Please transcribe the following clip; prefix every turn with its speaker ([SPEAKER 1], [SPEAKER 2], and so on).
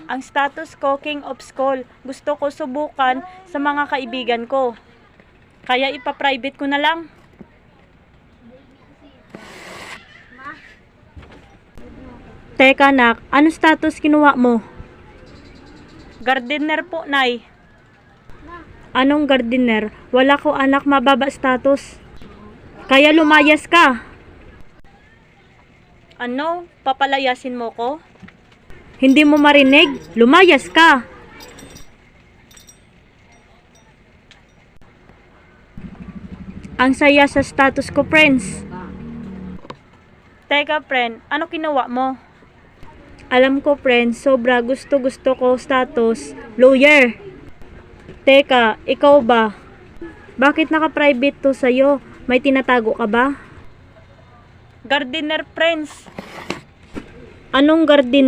[SPEAKER 1] Ang status ko, King of Skull. Gusto ko subukan sa mga kaibigan ko. Kaya ipa-private ko na lang. Teka nak, anong status kinuha mo? Gardener po, Nay. Anong gardener? Wala ko anak, mababa status. Kaya lumayas ka. Ano? Papalayasin mo ko? Hindi mo marinig? Lumayas ka. Ang saya sa status ko, friends. Teka, friend, ano kinuha mo? Alam ko, friend, sobra gusto ko status, lawyer. Teka, ikaw ba? Bakit naka-private to sa'yo? May tinatago ka ba? Gardener, friends. Anong gardener?